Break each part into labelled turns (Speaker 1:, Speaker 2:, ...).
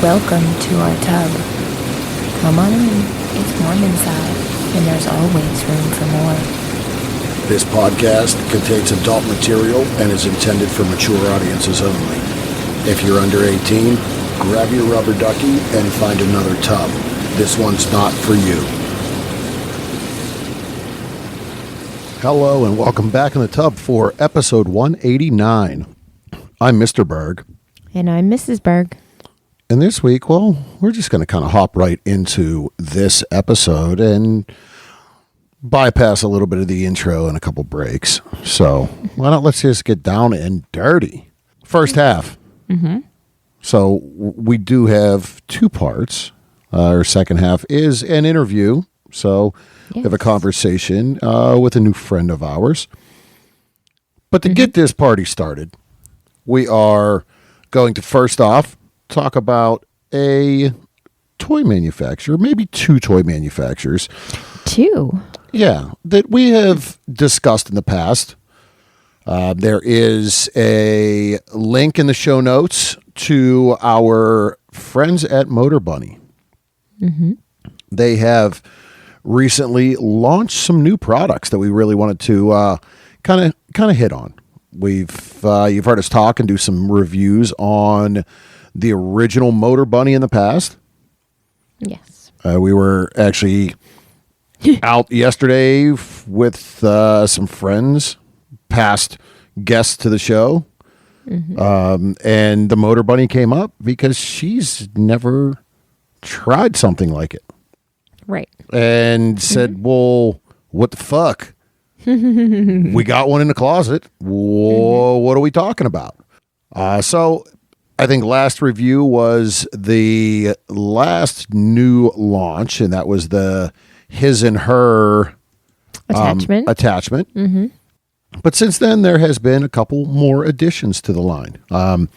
Speaker 1: Welcome to our tub. Come on in. It's warm inside, and there's always room for more.
Speaker 2: This podcast contains adult material and is intended for mature audiences only. If you're under 18, grab your rubber ducky and find another tub. This one's not for you. Hello and welcome back in the tub for episode 189. I'm Mr. Berg.
Speaker 1: And I'm Mrs. Berg.
Speaker 2: And this week, well, we're just going to kind of hop right into this episode and bypass a little bit of the intro and a couple breaks. So why not let's just get down and dirty. First half.
Speaker 1: Mm-hmm.
Speaker 2: So we do have two parts. Our second half is an interview. So we have a conversation with a new friend of ours. But to get this party started, we are going to first off talk about a toy manufacturer, maybe two toy manufacturers.
Speaker 1: Two?
Speaker 2: Yeah, that we have discussed in the past. There is a link in the show notes to our friends at Motor Bunny.
Speaker 1: Mm-hmm.
Speaker 2: They have recently launched some new products that we really wanted to kind of hit on. You've heard us talk and do some reviews on the original Motor Bunny in the past.
Speaker 1: Yes.
Speaker 2: We were actually out yesterday with some friends, past guests to the show.
Speaker 1: Mm-hmm.
Speaker 2: And the Motor Bunny came up because she's never tried something like it.
Speaker 1: Right.
Speaker 2: And said, well, what the fuck? We got one in the closet. Whoa, what are we talking about? So I think last review was the last new launch, and that was the his and her
Speaker 1: attachment.
Speaker 2: Mm-hmm. But since then, there has been a couple more additions to the line, and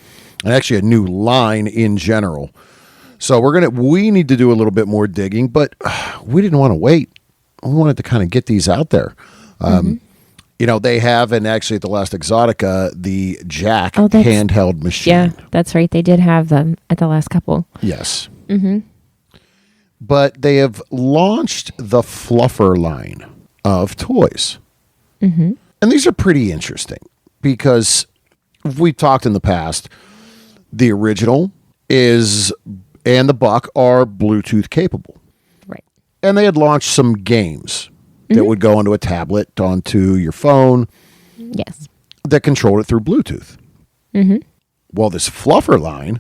Speaker 2: actually a new line in general. So we need to do a little bit more digging, but we didn't want to wait. We wanted to kind of get these out there. You know, they have, and actually at the last Exotica, the Jack handheld machine.
Speaker 1: Yeah, that's right. They did have them at the last couple.
Speaker 2: Yes.
Speaker 1: Mm-hmm.
Speaker 2: But they have launched the Fluffer line of toys.
Speaker 1: Mm-hmm.
Speaker 2: And these are pretty interesting because we've talked in the past, the original and the Buck are Bluetooth capable.
Speaker 1: Right.
Speaker 2: And they had launched some games that would go onto a tablet, onto your phone.
Speaker 1: Yes.
Speaker 2: That controlled it through Bluetooth.
Speaker 1: Mm-hmm.
Speaker 2: Well, this Fluffer line,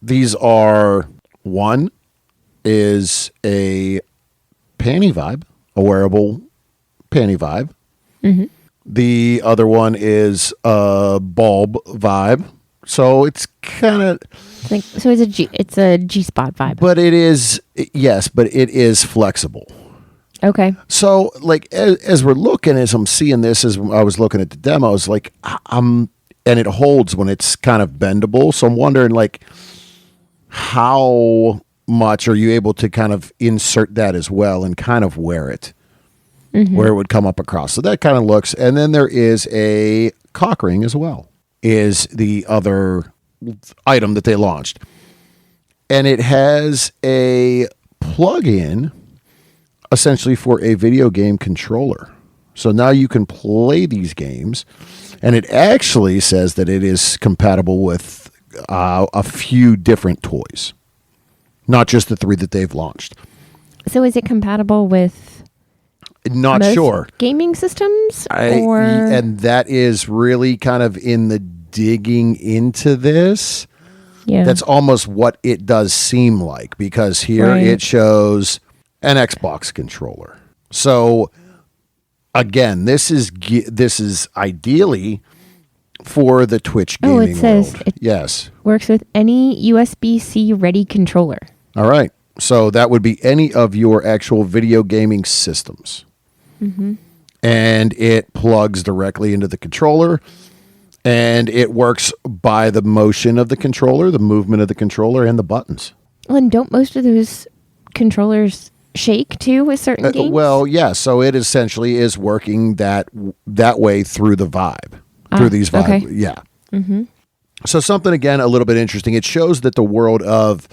Speaker 2: these are, one is a panty vibe, a wearable panty vibe.
Speaker 1: Mm-hmm.
Speaker 2: The other one is a bulb vibe. So it's kind of...
Speaker 1: So it's a G-spot vibe.
Speaker 2: But it is, yes, but it is flexible.
Speaker 1: Okay.
Speaker 2: So, like, as we're looking, as I'm seeing this, as I was looking at the demos, like, and it holds when it's kind of bendable. So I'm wondering, like, how much are you able to kind of insert that as well and kind of wear it, where it would come up across. So that kind of looks, and then there is a cock ring as well, is the other item that they launched. And it has a plug-in essentially for a video game controller. So now you can play these games, and it actually says that it is compatible with a few different toys, not just the three that they've launched.
Speaker 1: So is it compatible with
Speaker 2: not
Speaker 1: most
Speaker 2: sure
Speaker 1: gaming systems?
Speaker 2: And that is really kind of in the digging into this.
Speaker 1: Yeah.
Speaker 2: That's almost what it does seem like, because here it shows an Xbox controller. So again, this is ideally for the Twitch gaming world.
Speaker 1: it says
Speaker 2: yes.
Speaker 1: Works with any USB-C ready controller.
Speaker 2: All right. So that would be any of your actual video gaming systems.
Speaker 1: Mm-hmm.
Speaker 2: And it plugs directly into the controller, and it works by the motion of the controller, the movement of the controller, and the buttons.
Speaker 1: Well, and don't most of those controllers shake too with certain games?
Speaker 2: Well, yeah. So it essentially is working that way through the vibe, through these vibe.
Speaker 1: Okay.
Speaker 2: Yeah.
Speaker 1: Mm-hmm.
Speaker 2: So something, again, a little bit interesting. It shows that the world of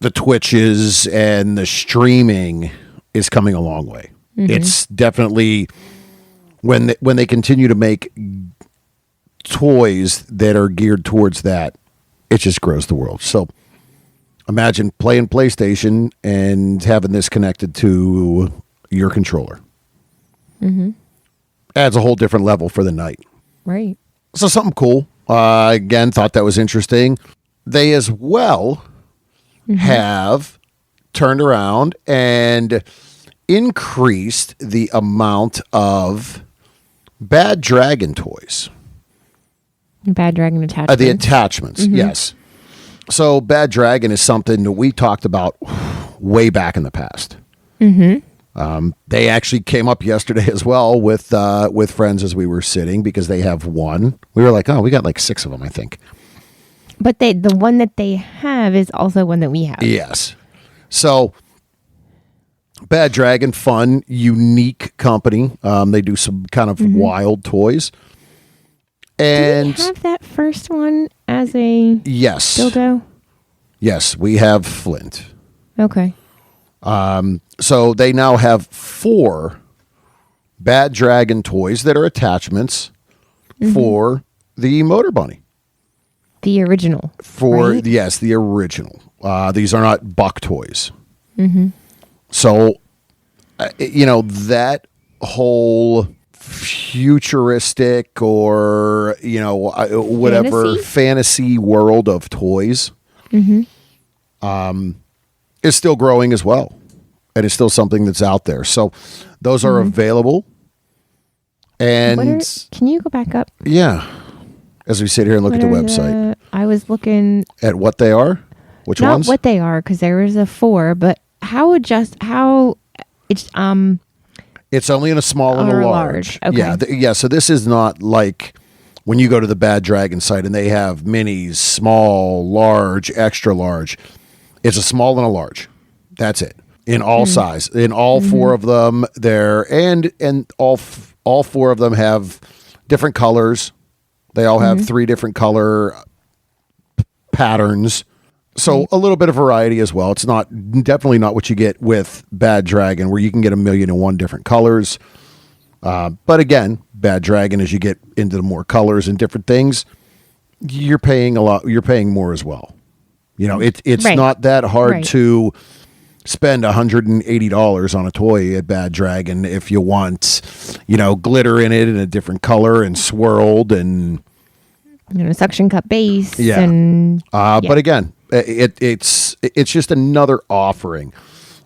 Speaker 2: the Twitches and the streaming is coming a long way. It's definitely, when they continue to make toys that are geared towards that, it just grows the world. So imagine playing PlayStation and having this connected to your controller. Adds a whole different level for the night.
Speaker 1: Right.
Speaker 2: So something cool. Again, thought that was interesting. They as well have turned around and increased the amount of Bad Dragon toys.
Speaker 1: Bad Dragon attachments.
Speaker 2: The attachments, yes. So Bad Dragon is something that we talked about way back in the past. They actually came up yesterday as well with friends as we were sitting, because they have one. We were like, oh, we got like 6 of them, I think.
Speaker 1: But the one that they have is also one that we have.
Speaker 2: Yes. So Bad Dragon, fun, unique company. They do some kind of wild toys. And
Speaker 1: do we have that first one as a
Speaker 2: yes,
Speaker 1: dildo?
Speaker 2: Yes, we have Flint.
Speaker 1: Okay.
Speaker 2: So they now have 4 Bad Dragon toys that are attachments for the Motor Bunny.
Speaker 1: The original. Right?
Speaker 2: Yes, the original. These are not Buck toys. So, that whole futuristic or, whatever fantasy world of toys is still growing as well. And it's still something that's out there. So those are available. And
Speaker 1: can you go back up?
Speaker 2: Yeah. As we sit here and look at the website.
Speaker 1: I was looking
Speaker 2: at what they are? Which
Speaker 1: not
Speaker 2: ones?
Speaker 1: What they are, because there was a 4, but it's
Speaker 2: only in a small and a large.
Speaker 1: Okay.
Speaker 2: Yeah, so this is not like when you go to the Bad Dragon site and they have minis, small, large, extra large. It's a small and a large. That's it. In all size. In all 4 of them there, and all 4 of them have different colors. They all have 3 different color patterns. So a little bit of variety as well. It's definitely not what you get with Bad Dragon, where you can get 1,000,001 different colors. But again, Bad Dragon, as you get into the more colors and different things, you're paying a lot. You're paying more as well. It's not that hard to spend $180 on a toy at Bad Dragon if you want, glitter in it in a different color and swirled and
Speaker 1: suction cup base.
Speaker 2: Yeah.
Speaker 1: And,
Speaker 2: But again, it's just another offering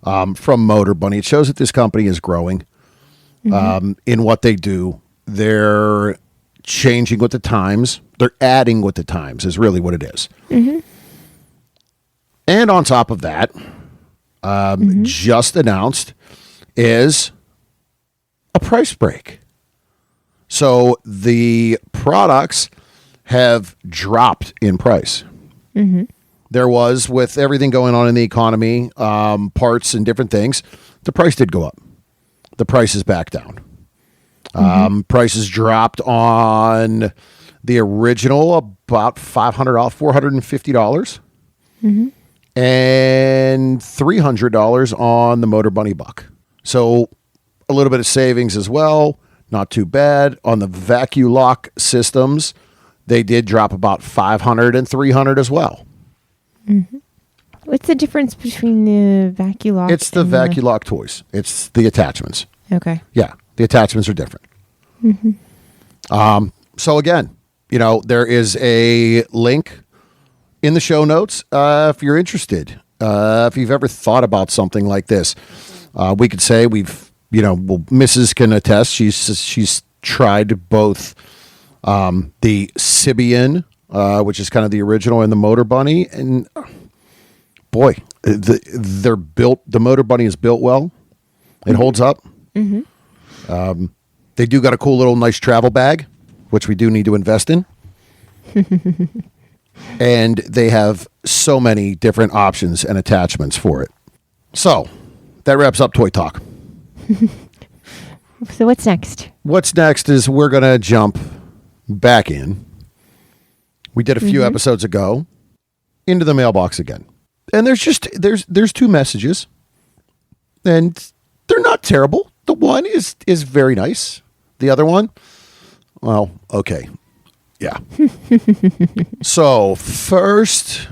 Speaker 2: from Motor Bunny. It shows that this company is growing in what they do. They're changing with the times. They're adding with the times is really what it is. And on top of that, just announced is a price break. So the products have dropped in price. There was, with everything going on in the economy, parts and different things, the price did go up. The price is back down. Prices dropped on the original about $500, $450. And $300 on the Motor Bunny Buck. So a little bit of savings as well. Not too bad. On the vacuum lock systems, they did drop about $500 and $300 as well.
Speaker 1: What's the difference between the vacuum lock?
Speaker 2: It's the vacuum lock toys. It's the attachments.
Speaker 1: Okay.
Speaker 2: Yeah, the attachments are different. So again, there is a link in the show notes if you're interested. If you've ever thought about something like this, we could say Mrs. can attest. She's tried both the Sibian, which is kind of the original, and the Motor Bunny, and boy, they're built. The Motor Bunny is built well. It holds up. They do got a cool little nice travel bag, which we do need to invest in. And they have so many different options and attachments for it. So that wraps up Toy Talk.
Speaker 1: So what's next?
Speaker 2: What's next is we're going to jump back in We did a few episodes ago. Into the mailbox again. And there's two messages. And they're not terrible. The one is very nice. The other one, well, okay. Yeah. So first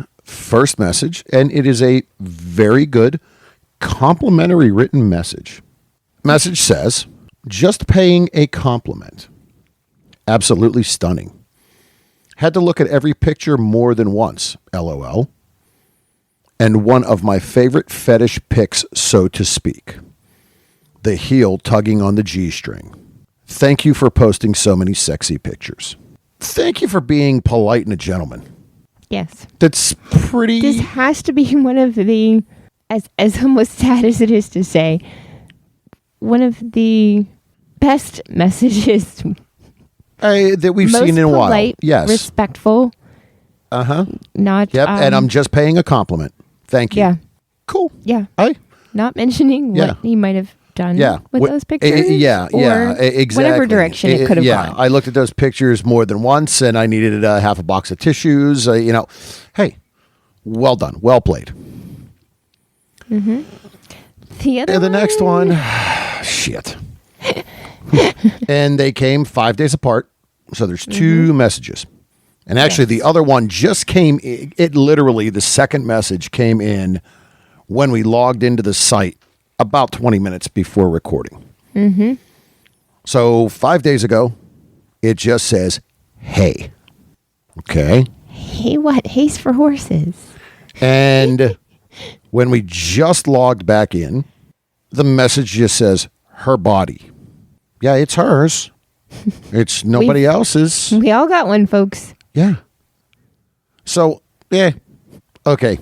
Speaker 2: message, and it is a very good complimentary written message. Message says, just paying a compliment. Absolutely stunning. Had to look at every picture more than once, LOL. And one of my favorite fetish pics, so to speak. The heel tugging on the G-string. Thank you for posting so many sexy pictures. Thank you for being polite and a gentleman.
Speaker 1: Yes.
Speaker 2: That's pretty...
Speaker 1: This has to be one of the, as almost sad as it is to say, one of the best messages
Speaker 2: that we've seen in a while.
Speaker 1: Polite,
Speaker 2: yes.
Speaker 1: Respectful. Not...
Speaker 2: Yep, and I'm just paying a compliment. Thank you.
Speaker 1: Yeah.
Speaker 2: Cool.
Speaker 1: Yeah. Not mentioning what he might have done with those pictures.
Speaker 2: Exactly.
Speaker 1: Whatever direction it could have gone.
Speaker 2: I looked at those pictures more than once, and I needed half a box of tissues. Hey, well done. Well played.
Speaker 1: Mm-hmm. The
Speaker 2: next one, shit. And they came 5 days apart, so there's two messages. And actually, the other one just came, it literally, the second message came in when we logged into the site about 20 minutes before recording. Mm-hmm. So 5 days ago, it just says, hey. Okay.
Speaker 1: Hey what? Hay's for horses.
Speaker 2: And when we just logged back in, the message just says, her body. Yeah, it's hers. It's nobody else's.
Speaker 1: We all got one, folks.
Speaker 2: Yeah. So, okay.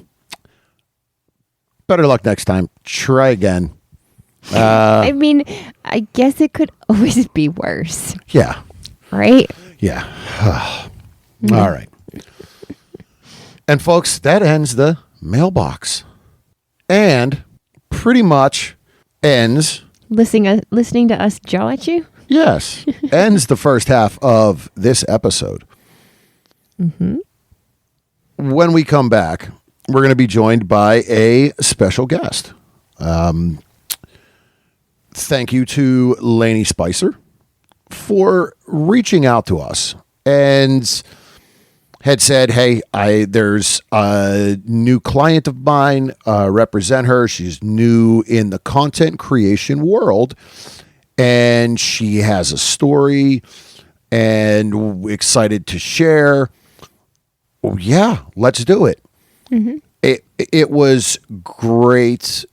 Speaker 2: Better luck next time. Try again.
Speaker 1: I mean, I guess it could always be worse.
Speaker 2: Yeah.
Speaker 1: Right?
Speaker 2: Yeah. All right. And folks, that ends the mailbox. And pretty much ends...
Speaker 1: Listening to us jaw at you?
Speaker 2: Yes. Ends the first half of this episode. Mm-hmm. When we come back, we're going to be joined by a special guest. Thank you to Lynnie Spicer for reaching out to us and had said, hey, there's a new client of mine, represent her. She's new in the content creation world, and she has a story and excited to share. Oh, yeah, let's do it. Mm-hmm. It was great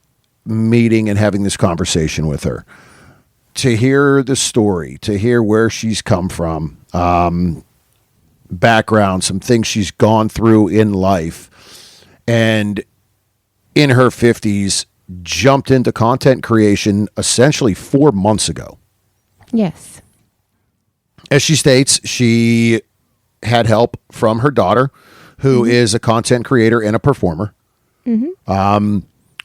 Speaker 2: meeting and having this conversation with her, to hear the story, to hear where she's come from, background, some things she's gone through in life, and in her 50s, jumped into content creation essentially 4 months ago.
Speaker 1: Yes.
Speaker 2: As she states, she had help from her daughter, who is a content creator and a performer. Mm-hmm.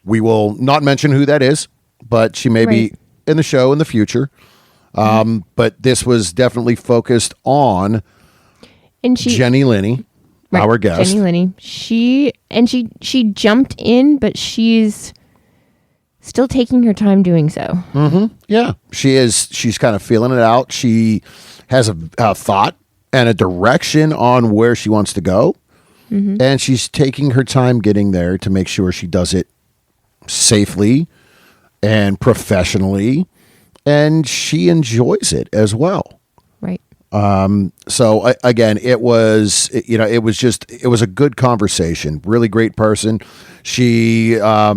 Speaker 2: We will not mention who that is, but she may be in the show in the future. But this was definitely focused on Jennie Lynnie, our guest.
Speaker 1: Jennie Lynnie. She jumped in, but she's still taking her time doing so.
Speaker 2: Mm-hmm. Yeah, she is. She's kind of feeling it out. She has a thought and a direction on where she wants to go. Mm-hmm. And she's taking her time getting there to make sure she does it safely and professionally. And she enjoys it as well.
Speaker 1: Right.
Speaker 2: So again, it was a good conversation, really great person. She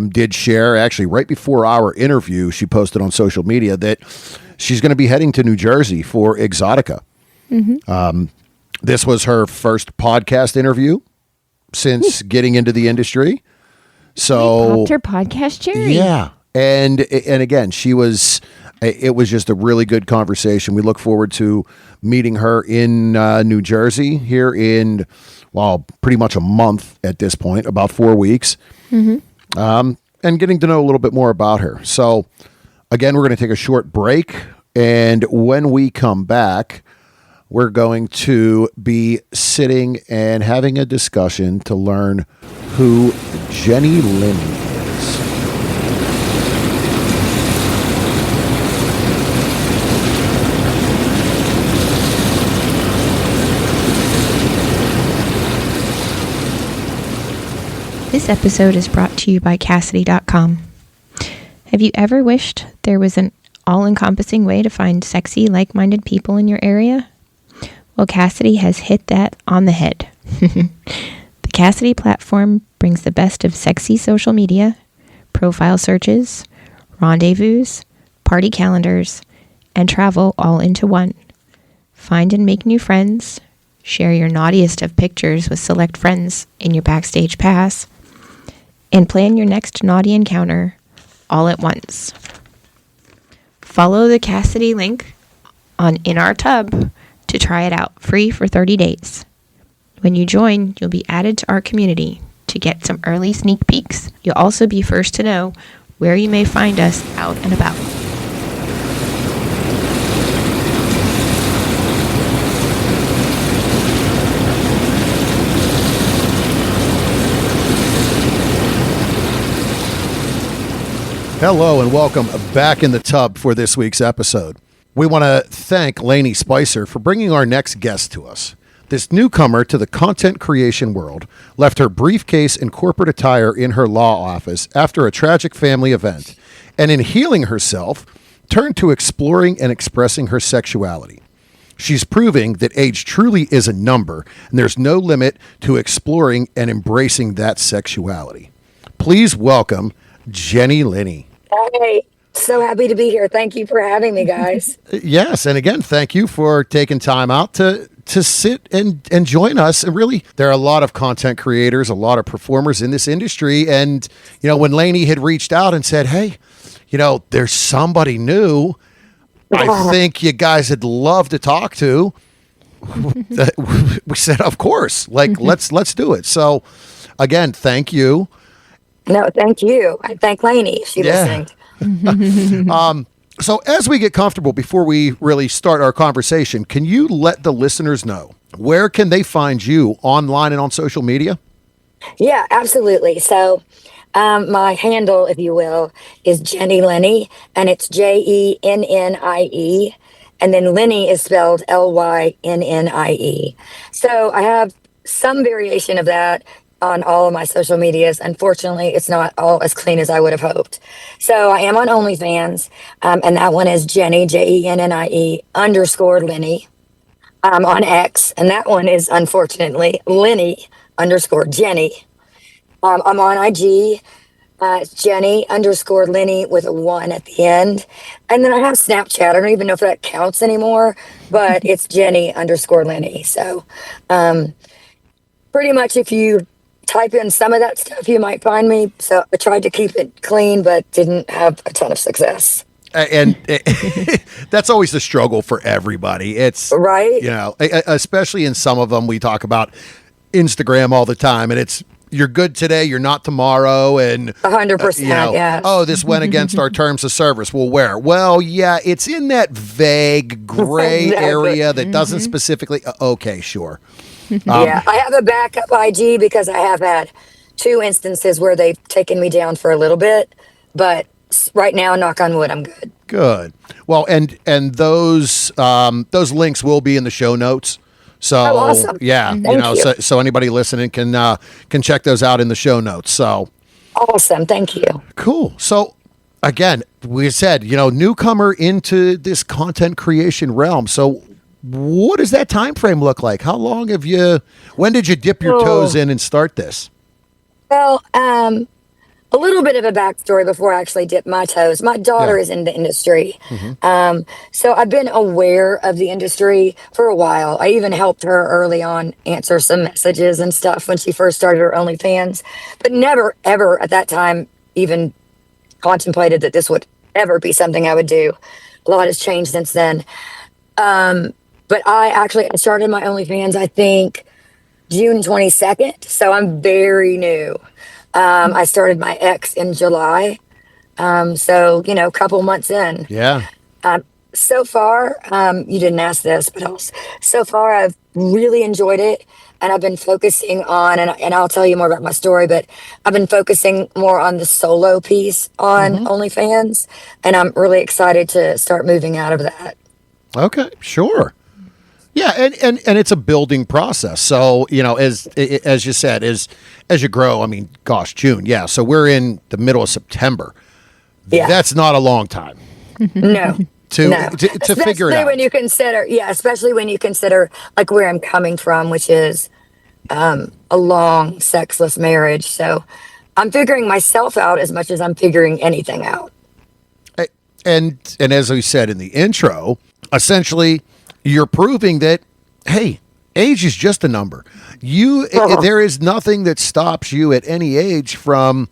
Speaker 2: did share, actually right before our interview, she posted on social media that she's going to be heading to New Jersey for Exotica. Mm-hmm. This was her first podcast interview since getting into the industry. So
Speaker 1: popped her podcast cherry.
Speaker 2: Yeah. And again, it was just a really good conversation. We look forward to meeting her in New Jersey here in, pretty much a month at this point, about 4 weeks. Mm-hmm. And getting to know a little bit more about her. So again, we're going to take a short break. And when we come back, we're going to be sitting and having a discussion to learn who Jennie Lynnie is.
Speaker 1: This episode is brought to you by Cassidy.com. Have you ever wished there was an all-encompassing way to find sexy, like-minded people in your area? Well, Cassidy has hit that on the head. The Cassidy platform brings the best of sexy social media, profile searches, rendezvous, party calendars, and travel all into one. Find and make new friends, share your naughtiest of pictures with select friends in your Backstage Pass, and plan your next naughty encounter all at once. Follow the Cassidy link in our tub to try it out free for 30 days. When you join, you'll be added to our community to get some early sneak peeks. You'll also be first to know where you may find us out and about.
Speaker 2: Hello and welcome back in the tub for this week's episode. We want to thank Lynnie Spicer for bringing our next guest to us. This newcomer to the content creation world left her briefcase and corporate attire in her law office after a tragic family event, and in healing herself, turned to exploring and expressing her sexuality. She's proving that age truly is a number, and there's no limit to exploring and embracing that sexuality. Please welcome Jennie Lynnie.
Speaker 3: Hey, so happy to be here. Thank you for having me, guys.
Speaker 2: Yes, and again, thank you for taking time out to sit and join us. And really, there are a lot of content creators, a lot of performers in this industry. And, you know, when Lynnie had reached out and said, hey, you know, there's somebody new I think you guys would love to talk to, we said, of course, like, let's do it. So, again, thank you.
Speaker 3: No, thank you. I thank Lynnie if she's listening.
Speaker 2: So as we get comfortable, before we really start our conversation, can you let the listeners know where can they find you online and on social media?
Speaker 3: Yeah, absolutely. So my handle, if you will, is Jennie Lynnie, and it's Jennie. And then Lynnie is spelled Lynnnie. So I have some variation of that on all of my social medias. Unfortunately, it's not all as clean as I would have hoped. So I am on OnlyFans, and that one is Jennie, Jennie _Lynnie. I'm on X, and that one is unfortunately Lynnie _Jennie. I'm on IG, it's Jennie _Lynnie with a 1 at the end. And then I have Snapchat. I don't even know if that counts anymore, but it's Jennie _Lynnie. So pretty much if you type in some of that stuff, you might find me. So I tried to keep it clean, but didn't have a ton of success.
Speaker 2: And that's always the struggle for everybody. It's
Speaker 3: right.
Speaker 2: You know, especially in some of them, we talk about Instagram all the time, and it's, you're good today, you're not tomorrow, and
Speaker 3: 100%.
Speaker 2: You know,
Speaker 3: yeah.
Speaker 2: Oh, this went against our terms of service. Well, where? Well, yeah, it's in that vague gray
Speaker 3: Exactly.
Speaker 2: area that doesn't specifically. Okay, sure.
Speaker 3: Yeah, I have a backup IG because I have had 2 instances where they've taken me down for a little bit, but right now, knock on wood, I'm good.
Speaker 2: Good. Well, and those links will be in the show notes. So
Speaker 3: awesome.
Speaker 2: Yeah,
Speaker 3: Thank you.
Speaker 2: so anybody listening can check those out in the show notes. So
Speaker 3: Awesome. Thank you.
Speaker 2: cool. So again, we said, newcomer into this content creation realm. So what does that time frame look like? How long when did you dip your toes in and start this?
Speaker 3: Well, a little bit of a backstory before I actually dipped my toes. My daughter is in the industry. So I've been aware of the industry for a while. I even helped her early on answer some messages and stuff when she first started her OnlyFans, but never, ever at that time even contemplated that this would ever be something I would do. A lot has changed since then. But I started my OnlyFans, I think, June 22nd. So I'm very new. I started my X in July. So, a couple months in.
Speaker 2: Yeah.
Speaker 3: So far, you didn't ask this, but so far I've really enjoyed it. And I've been focusing on, and I'll tell you more about my story, but I've been focusing more on the solo piece on
Speaker 2: Mm-hmm.
Speaker 3: OnlyFans. And I'm really excited to start moving out of that.
Speaker 2: Okay, sure. Yeah, and it's a building process. So, as you said, as you grow, I mean, gosh, June, yeah. So we're in the middle of September.
Speaker 3: Yeah.
Speaker 2: That's not a long time
Speaker 3: No.
Speaker 2: to
Speaker 3: No.
Speaker 2: to figure it
Speaker 3: Especially when
Speaker 2: out.
Speaker 3: you consider, yeah, especially when you consider like where I'm coming from, which is a long sexless marriage. So I'm figuring myself out as much as I'm figuring anything out.
Speaker 2: And as we said in the intro, essentially, you're proving that hey, age is just a number. There is nothing that stops you at any age from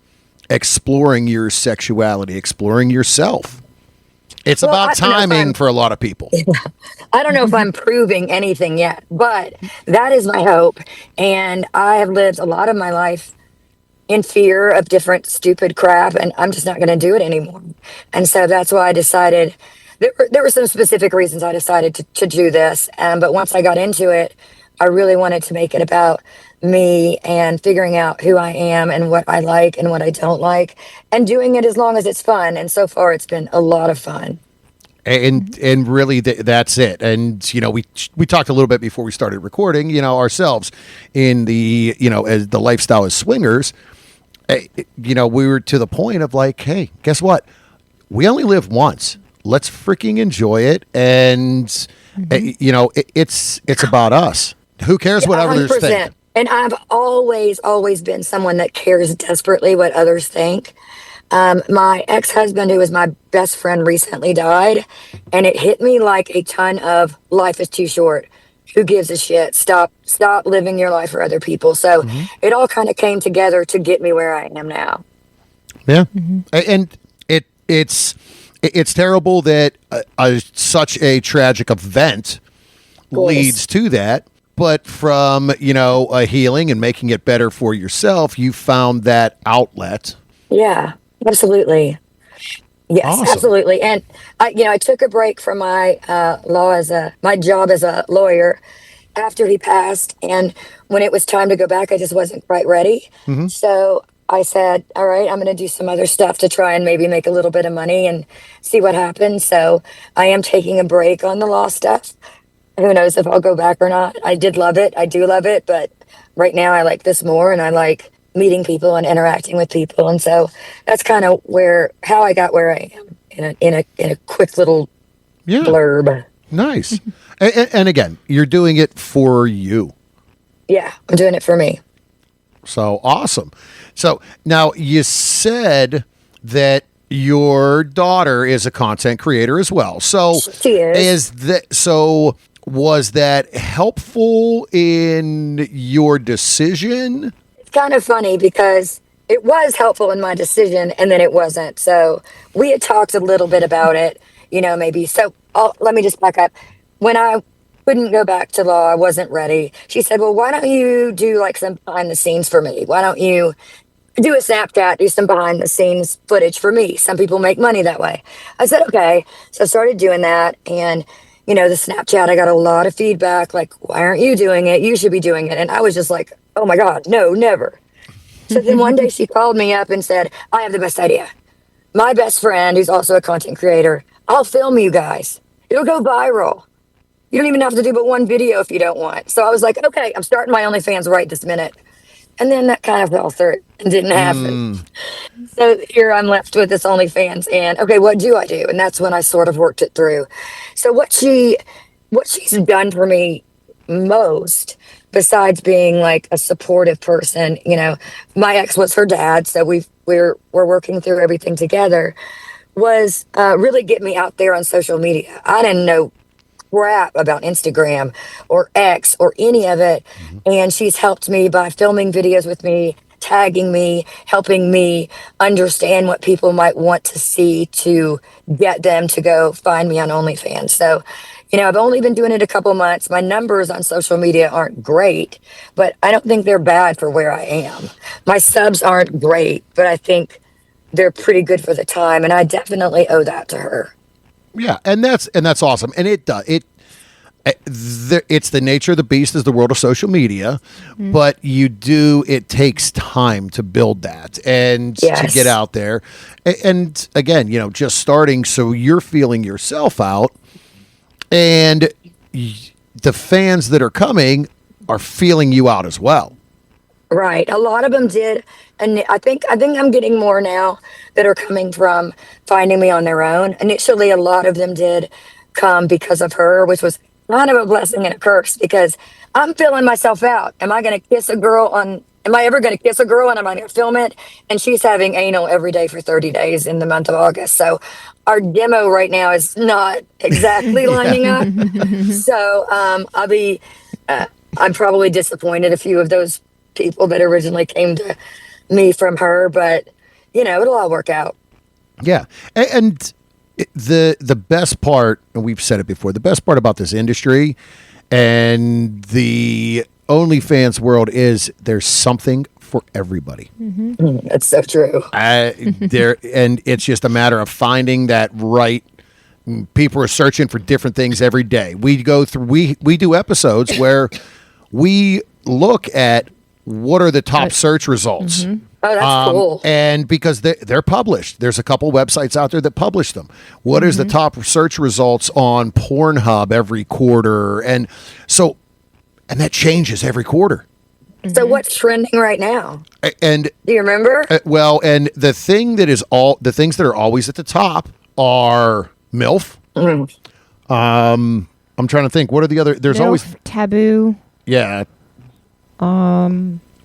Speaker 2: exploring your sexuality, exploring yourself. It's
Speaker 3: Well,
Speaker 2: about
Speaker 3: I don't know if
Speaker 2: timing
Speaker 3: I'm
Speaker 2: for a lot of people.
Speaker 3: I don't know if I'm proving anything yet, but that is my hope. And I have lived a lot of my life in fear of different stupid crap, and I'm just not going to do it anymore. And so that's why I decided there were some specific reasons I decided to do this. But once I got into it, I really wanted to make it about me and figuring out who I am and what I like and what I don't like, and doing it as long as it's fun. And so far, it's been a lot of fun.
Speaker 2: And really that's it. And we talked a little bit before we started recording, ourselves in the as the lifestyle as swingers. We were to the point of like, hey, guess what, we only live once, let's freaking enjoy it. And it's about us. Who cares what others think?
Speaker 3: And I've always been someone that cares desperately what others think. My ex-husband, who was my best friend, recently died, and it hit me like a ton of life is too short. Who gives a shit? Stop living your life for other people. So it all kind of came together to get me where I am now.
Speaker 2: Yeah. And it's terrible that such a tragic event leads to that. But from, a healing and making it better for yourself, you found that outlet.
Speaker 3: Yeah, absolutely. Yes,
Speaker 2: Awesome.
Speaker 3: absolutely. And I took a break from my my job as a lawyer after he passed, and when it was time to go back, I just wasn't quite ready. So I said, "All right, I'm going to do some other stuff to try and maybe make a little bit of money and see what happens." So I am taking a break on the law stuff. Who knows if I'll go back or not? I did love it. I do love it, but right now I like this more, and I like meeting people and interacting with people. And so that's kind of how I got where I am in a quick little blurb.
Speaker 2: Nice. And again, you're doing it for you.
Speaker 3: Yeah, I'm doing it for me.
Speaker 2: So awesome. So now you said that your daughter is a content creator as well. So
Speaker 3: she is.
Speaker 2: Was that helpful in your decision?
Speaker 3: It's kind of funny because it was helpful in my decision and then it wasn't. So we had talked a little bit about it, maybe. So let me just back up. When I couldn't go back to law, I wasn't ready. She said, well, why don't you do like some behind the scenes for me? Why don't you do a Snapchat, do some behind the scenes footage for me? Some people make money that way. I said, okay. So I started doing that. And, the Snapchat, I got a lot of feedback, like, why aren't you doing it? You should be doing it. And I was just like, oh my God, no, never. So then one day she called me up and said, I have the best idea. My best friend, who's also a content creator, I'll film you guys. It'll go viral. You don't even have to do but one video if you don't want. So I was like, okay, I'm starting my OnlyFans right this minute. And then that kind of fell through and didn't happen. So here I'm left with this OnlyFans, and okay, what do I do? And that's when I sort of worked it through. So what she's done for me most, besides being like a supportive person, my ex was her dad, so we're working through everything together, was really get me out there on social media. I didn't know crap about Instagram or X or any of it. And she's helped me by filming videos with me, tagging me, helping me understand what people might want to see to get them to go find me on OnlyFans. So, I've only been doing it a couple months. My numbers on social media aren't great, but I don't think they're bad for where I am. My subs aren't great, but I think they're pretty good for the time. And I definitely owe that to her.
Speaker 2: Yeah, and that's awesome, and it's the nature of the beast is the world of social media, but it takes time to build that and to get out there, and again, just starting, so you're feeling yourself out, and the fans that are coming are feeling you out as well.
Speaker 3: Right. A lot of them did. And I think I'm getting more now that are coming from finding me on their own. Initially, a lot of them did come because of her, which was kind of a blessing and a curse because I'm feeling myself out. Am I ever going to kiss a girl and am I going to film it? And she's having anal every day for 30 days in the month of August. So our demo right now is not exactly lining up. So I'm probably disappointed a few of those people that originally came to me from her, but it'll all work out.
Speaker 2: Yeah. And the best part, and we've said it before, the best part about this industry and the OnlyFans world is there's something for everybody.
Speaker 3: That's so true.
Speaker 2: And it's just a matter of finding that right. People are searching for different things every day. We go through, we do episodes where we look at what are the top search results.
Speaker 3: Oh, that's cool.
Speaker 2: And because they're published, there's a couple websites out there that publish them. What is the top search results on Pornhub every quarter? And that changes every quarter.
Speaker 3: So what's trending right now?
Speaker 2: And
Speaker 3: do you remember?
Speaker 2: And the things that are always at the top are MILF. I'm trying to think. What are the other? There's
Speaker 1: MILF,
Speaker 2: always
Speaker 1: taboo.
Speaker 2: Yeah.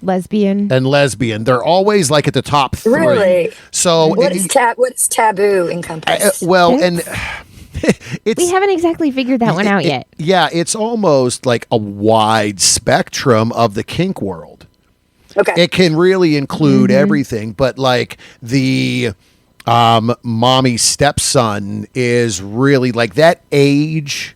Speaker 1: Lesbian.
Speaker 2: And lesbian. They're always like at the top 3.
Speaker 3: Really?
Speaker 2: So
Speaker 3: what does taboo encompass?
Speaker 2: And
Speaker 1: we haven't exactly figured that one out yet.
Speaker 2: Yeah, it's almost like a wide spectrum of the kink world.
Speaker 3: Okay.
Speaker 2: It can really include everything, but like the mommy stepson is really like that age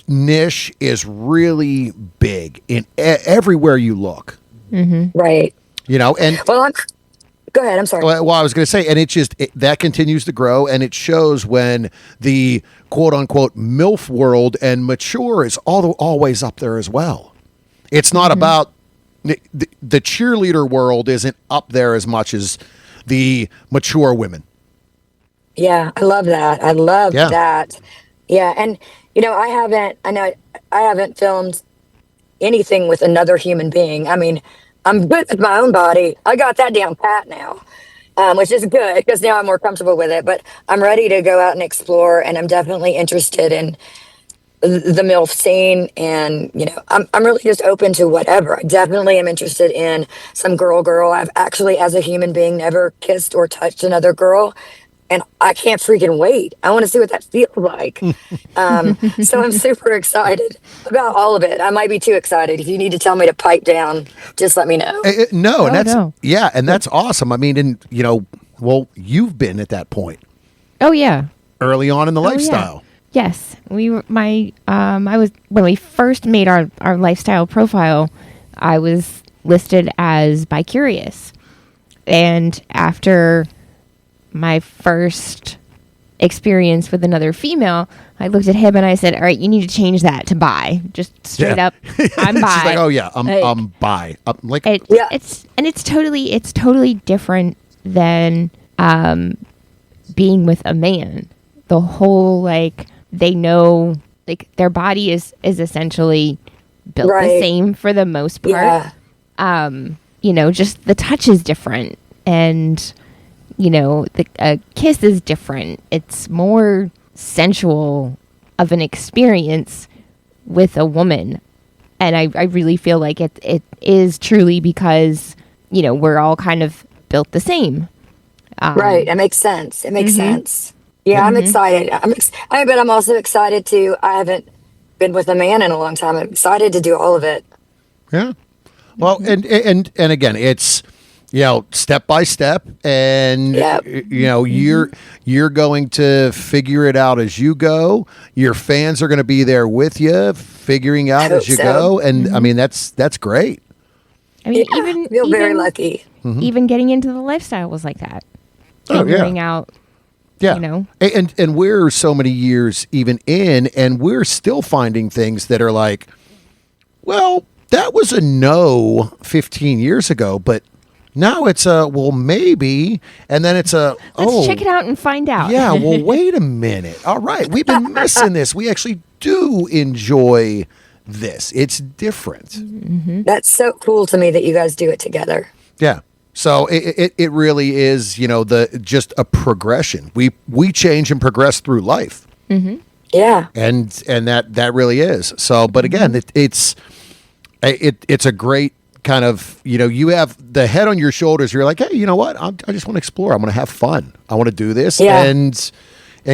Speaker 2: niche is really big in everywhere you look.
Speaker 3: Right.
Speaker 2: And
Speaker 3: go ahead. I'm sorry.
Speaker 2: Well, I was going to say, and that continues to grow, and it shows when the quote unquote MILF world and mature is always up there as well. It's not about the cheerleader world isn't up there as much as the mature women.
Speaker 3: Yeah, I love that. I love that. Yeah, and I haven't filmed anything with another human being. I mean, I'm good with my own body. I got that down pat now, which is good because now I'm more comfortable with it. But I'm ready to go out and explore, and I'm definitely interested in the MILF scene. And I'm really just open to whatever. I definitely am interested in some girl. I've actually, as a human being, never kissed or touched another girl. And I can't freaking wait. I want to see what that feels like. So I'm super excited about all of it. I might be too excited. If you need to tell me to pipe down, just let me know.
Speaker 2: And that's awesome. I mean, you've been at that point.
Speaker 1: Oh yeah.
Speaker 2: Early on in the lifestyle.
Speaker 1: Yeah. Yes, I was when we first made our lifestyle profile. I was listed as bi-curious, and after my first experience with another female, I looked at him and I said, all right, you need to change that to bi. Just straight up, I'm bi.
Speaker 2: She's like, oh yeah, I'm bi.
Speaker 1: It's totally different than being with a man. The whole, they know, their body is essentially built the same for the most part. Yeah. Just the touch is different, and a kiss is different. It's more sensual of an experience with a woman. And I really feel like it is truly because, we're all kind of built the same.
Speaker 3: Right. It makes sense. It makes sense. Yeah, I'm excited. But I'm also excited to, I haven't been with a man in a long time. I'm excited to do all of it.
Speaker 2: Yeah. Well, and again, it's, step by step, and you're going to figure it out as you go. Your fans are going to be there with you, figuring out as you go, and I mean that's great.
Speaker 1: I mean,
Speaker 3: I feel very lucky.
Speaker 1: Even getting into the lifestyle was like that. Figuring out
Speaker 2: Yeah.
Speaker 1: You know?
Speaker 2: And we're so many years even in, and we're still finding things that are like, well, that was a no 15 years ago, but now it's a, well, maybe. And then it's a,
Speaker 1: Let's check it out and find out.
Speaker 2: yeah, well, wait a minute. All right. We've been missing this. We actually do enjoy this. It's different.
Speaker 3: That's so cool to me that you guys do it together.
Speaker 2: Yeah. So it really is, you know, just a progression. We change and progress through life.
Speaker 3: Yeah.
Speaker 2: And that really is. So, but again, it's a great kind of, you know, you have the head on your shoulders. You're like, hey, you know what? I just want to explore. I want to have fun. I want to do this and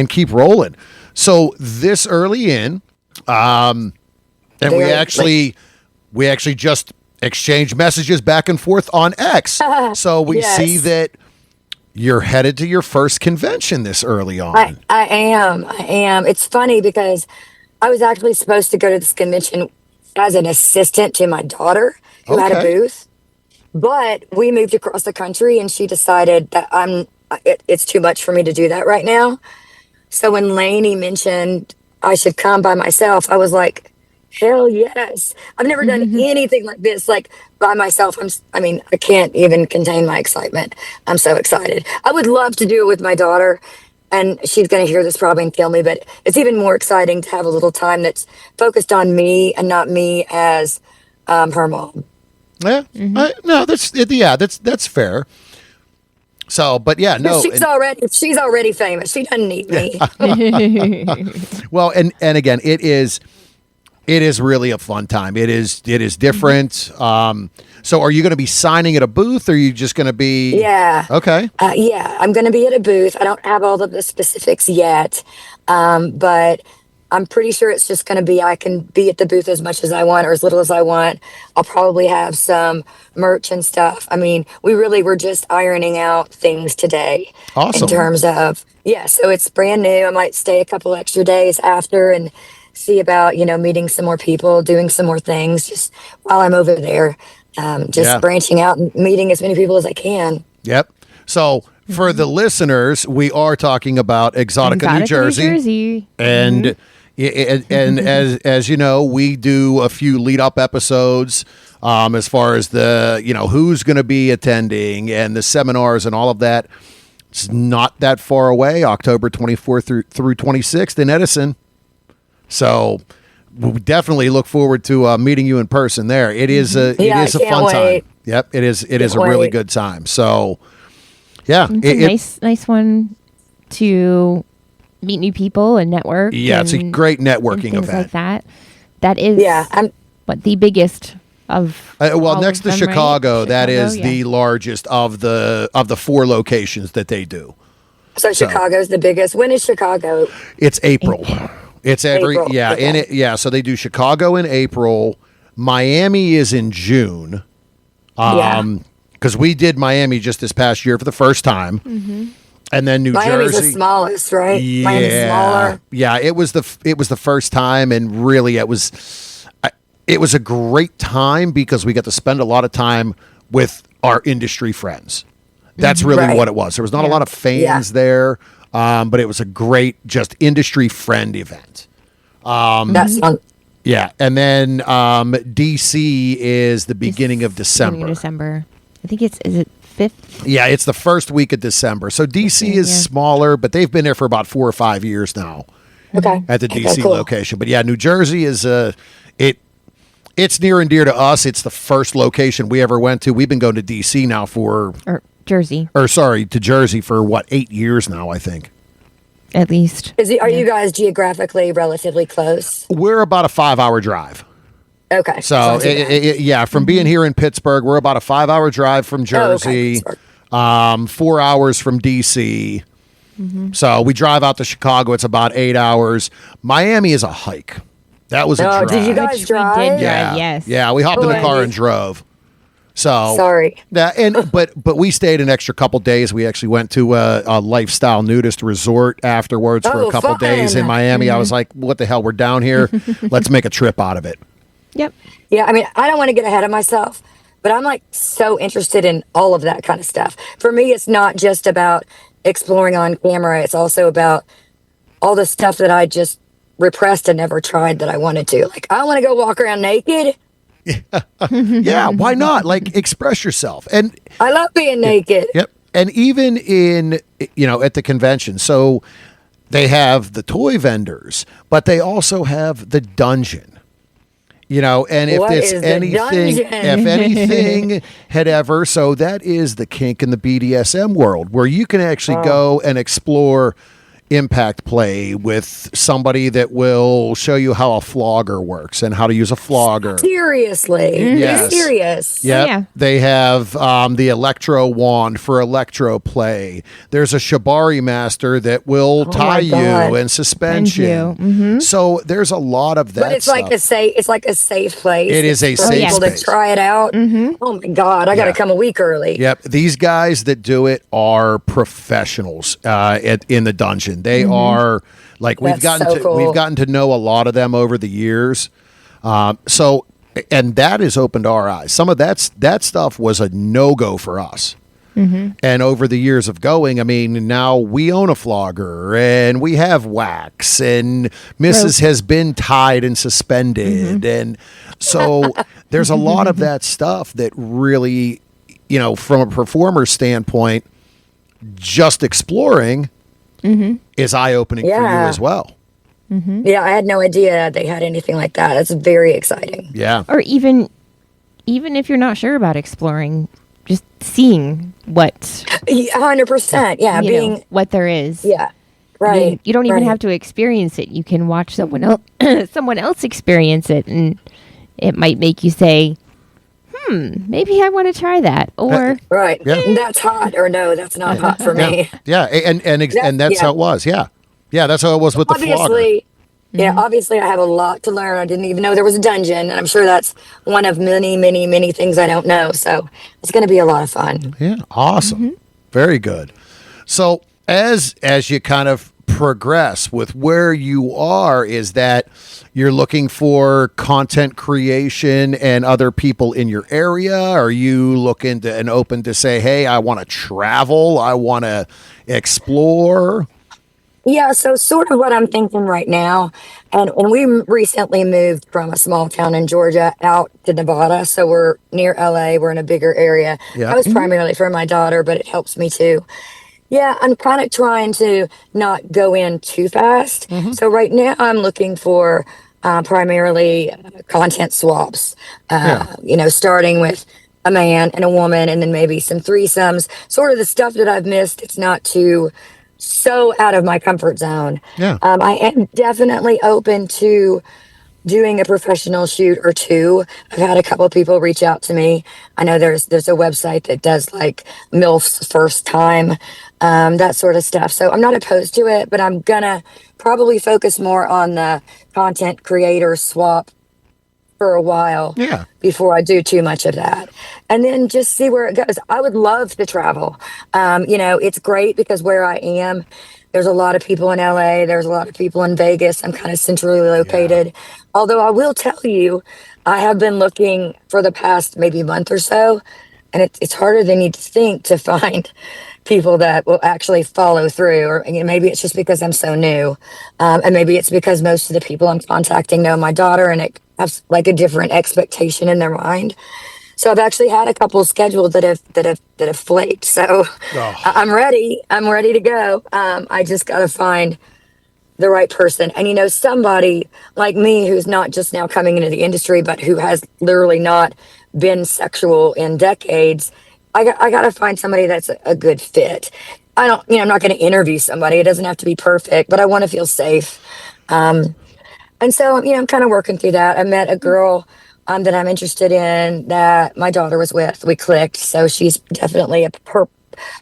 Speaker 2: keep rolling. So this early in, and we actually just exchanged messages back and forth on X. So we see that you're headed to your first convention this early on.
Speaker 3: I am. It's funny because I was actually supposed to go to this convention as an assistant to my daughter who had a booth, but we moved across the country and she decided that it's too much for me to do that right now. So when Lynnie mentioned I should come by myself, I was like, hell yes. I've never done anything like this, like by myself. I can't even contain my excitement. I'm so excited. I would love to do it with my daughter, and she's going to hear this probably and kill me, but it's even more exciting to have a little time that's focused on me and not me as her mom.
Speaker 2: Yeah. No, that's fair. So, but yeah, no.
Speaker 3: She's already famous. She doesn't need me.
Speaker 2: Well, and again, it is really a fun time. It is different. So are you going to be signing at a booth, or are you just going to be?
Speaker 3: Yeah.
Speaker 2: Okay.
Speaker 3: Yeah, I'm going to be at a booth. I don't have all of the specifics yet, but I'm pretty sure it's just going to be, I can be at the booth as much as I want or as little as I want. I'll probably have some merch and stuff. I mean, we really were just ironing out things today.
Speaker 2: Awesome.
Speaker 3: In terms of, so it's brand new. I might stay a couple extra days after and see about, meeting some more people, doing some more things just while I'm over there. Branching out and meeting as many people as I can.
Speaker 2: Yep. So for the listeners, we are talking about Exotica, New Jersey. And and as you know, we do a few lead up episodes as far as the, who's going to be attending and the seminars and all of that. It's not that far away, October 24th through 26th in Edison. So we definitely look forward to meeting you in person there. It is a fun time. Yep, it is a really good time. So yeah,
Speaker 1: it's a nice one to meet new people and network.
Speaker 2: Yeah, it's a great networking event
Speaker 1: like that. That is the biggest of
Speaker 2: next to
Speaker 1: them,
Speaker 2: Chicago,
Speaker 1: right?
Speaker 2: that is the largest of the 4 locations that they do.
Speaker 3: So Chicago's the biggest. When is Chicago?
Speaker 2: It's April. It's April. So they do Chicago in April. Miami is in June. Because we did Miami just this past year for the first time. And then
Speaker 3: Miami's
Speaker 2: Jersey.
Speaker 3: the smallest, right?
Speaker 2: Yeah.
Speaker 3: Miami's smaller.
Speaker 2: Yeah, it was the first time, and really it was a great time because we got to spend a lot of time with our industry friends. That's really what it was. There was not a lot of fans there. But it was a great just industry friend event.
Speaker 3: That's fun.
Speaker 2: Yeah. And then DC is the beginning of December.
Speaker 1: I think is it 5th?
Speaker 2: Yeah, it's the first week of December. So DC is smaller, but they've been there for about 4 or 5 years now.
Speaker 3: Okay.
Speaker 2: At the DC location. But yeah, New Jersey is it's near and dear to us. It's the first location we ever went to. We've been going to DC now to Jersey for 8 years now, I think.
Speaker 1: At least.
Speaker 3: Are you guys geographically relatively close?
Speaker 2: We're about a 5-hour drive.
Speaker 3: Okay.
Speaker 2: So, from being here in Pittsburgh, we're about a 5-hour drive from Jersey, 4 hours from D.C. So we drive out to Chicago. It's about 8 hours. Miami is a hike. That was a drive.
Speaker 3: Did you guys drive?
Speaker 1: We did drive, yes.
Speaker 2: Yeah, we hopped in the car and drove. So
Speaker 3: sorry.
Speaker 2: But we stayed an extra couple days. We actually went to a lifestyle nudist resort afterwards for a couple days in Miami. I was like, what the hell? We're down here. Let's make a trip out of it.
Speaker 1: Yep.
Speaker 3: Yeah, I mean, I don't want to get ahead of myself, But I'm like so interested in all of that kind of stuff. For me, it's not just about exploring on camera. It's also about all the stuff that I just repressed and never tried that I wanted to. Like, I want to go walk around naked.
Speaker 2: Yeah, why not? Like, express yourself. And
Speaker 3: I love being naked.
Speaker 2: yep. And even in, at the convention. So they have the toy vendors, but they also have the dungeon. And if
Speaker 3: What
Speaker 2: it's
Speaker 3: is the
Speaker 2: anything,
Speaker 3: dungeon?
Speaker 2: if anything had ever, so that is the kink and the BDSM world where you can actually go and explore impact play with somebody that will show you how a flogger works and how to use a flogger.
Speaker 3: Seriously.
Speaker 2: Yes.
Speaker 3: You're serious.
Speaker 2: Yep.
Speaker 1: Yeah.
Speaker 2: They have the electro wand for electro play. There's a shibari master that will tie you
Speaker 3: God.
Speaker 2: and suspend you.
Speaker 1: Mm-hmm.
Speaker 2: So there's a lot of that.
Speaker 3: But it's like it's like a safe place.
Speaker 2: It is a
Speaker 3: for
Speaker 2: safe
Speaker 3: people
Speaker 2: space.
Speaker 3: to try it out. Oh my God, I got to come a week early.
Speaker 2: Yep. These guys that do it are professionals in the dungeon. They are like we've
Speaker 3: That's so cool.
Speaker 2: gotten to know a lot of them over the years. And that has opened our eyes. Some of that stuff was a no-go for us. And over the years of going, I mean, now we own a flogger and we have wax and Mrs. has been tied and suspended. And so there's a lot of that stuff that really, from a performer standpoint, just exploring is eye-opening for you as well.
Speaker 3: Yeah, I had no idea they had anything like that. That's very exciting.
Speaker 2: Yeah.
Speaker 1: Or even if you're not sure about exploring, just seeing what
Speaker 3: 100%. Yeah, being
Speaker 1: what there is.
Speaker 3: yeah,
Speaker 1: I
Speaker 3: right.
Speaker 1: mean, you don't even
Speaker 3: right.
Speaker 1: have to experience it. You can watch someone else experience it, and it might make you say, maybe I want to try that. Or
Speaker 3: Right.
Speaker 2: Yeah.
Speaker 3: That's hot, or no, that's not hot for me.
Speaker 2: Yeah, and that's how it was. Yeah, that's how it was with the flogger.
Speaker 3: Obviously, obviously I have a lot to learn. I didn't even know there was a dungeon, and I'm sure that's one of many, many, many things I don't know. So it's going to be a lot of fun.
Speaker 2: Yeah, awesome, very good. So as you kind of progress with where you are, is that you're looking for content creation and other people in your area? Are you looking to and open to say, hey, I want to travel, I want to explore?
Speaker 3: Yeah, so sort of what I'm thinking right now, and we recently moved from a small town in Georgia out to Nevada, so we're near LA, we're in a bigger area.
Speaker 2: Yeah.
Speaker 3: I was primarily for my daughter, but it helps me too. Yeah, I'm kind of trying to not go in too fast. So right now I'm looking for primarily content swaps, starting with a man and a woman and then maybe some threesomes, sort of the stuff that I've missed. It's not too so out of my comfort zone.
Speaker 2: Yeah.
Speaker 3: I am definitely open to doing a professional shoot or two. I've had a couple of people reach out to me. I know there's a website that does like MILF's first time, that sort of stuff. So I'm not opposed to it, but I'm gonna probably focus more on the content creator swap for a while before I do too much of that. And then just see where it goes. I would love to travel. It's great because where I am, there's a lot of people in LA, there's a lot of people in Vegas. I'm kind of centrally located. Although I will tell you, I have been looking for the past maybe month or so, and it's harder than you'd think to find people that will actually follow through. Or maybe it's just because I'm so new, and maybe it's because most of the people I'm contacting know my daughter, and it has like a different expectation in their mind. So I've actually had a couple scheduled that have flaked. So I'm ready. I'm ready to go. I just got to find the right person. And somebody like me who's not just now coming into the industry, but who has literally not been sexual in decades. I got to find somebody that's a good fit. I'm not going to interview somebody. It doesn't have to be perfect, but I want to feel safe. And so, I'm kind of working through that. I met a girl that I'm interested in that my daughter was with. We clicked. So she's definitely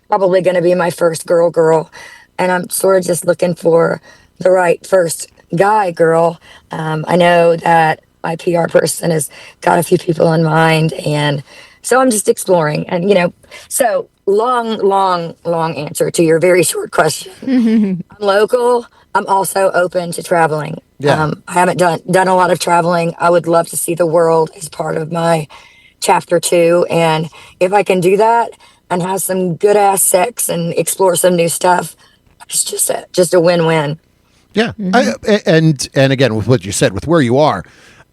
Speaker 3: probably going to be my first girl. And I'm sort of just looking for the right first guy girl. I know that my PR person has got a few people in mind. And so I'm just exploring. And, so long answer to your very short question. I'm local. I'm also open to traveling. I haven't done a lot of traveling. I would love to see the world as part of my chapter 2. And if I can do that and have some good ass sex and explore some new stuff, it's just a win-win.
Speaker 2: Yeah. And again, with what you said, with where you are,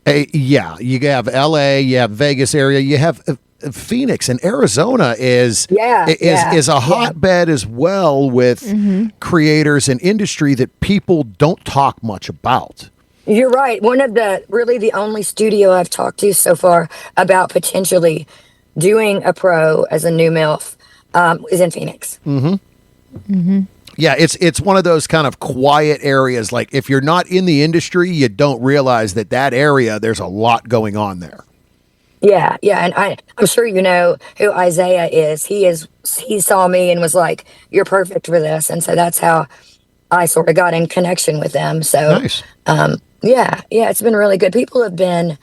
Speaker 2: yeah, you have LA, you have Vegas area, you have Phoenix, and Arizona is a hotbed as well with creators and industry that people don't talk much about.
Speaker 3: You're right. The only studio I've talked to so far about potentially doing a pro as a new MILF is in Phoenix.
Speaker 2: Yeah, it's one of those kind of quiet areas. Like, if you're not in the industry, you don't realize that area, there's a lot going on there.
Speaker 3: Yeah, and I'm sure you know who Isaiah is. He saw me and was like, "You're perfect for this," and so that's how I sort of got in connection with them. So,
Speaker 2: nice.
Speaker 3: Yeah, it's been really good. People have been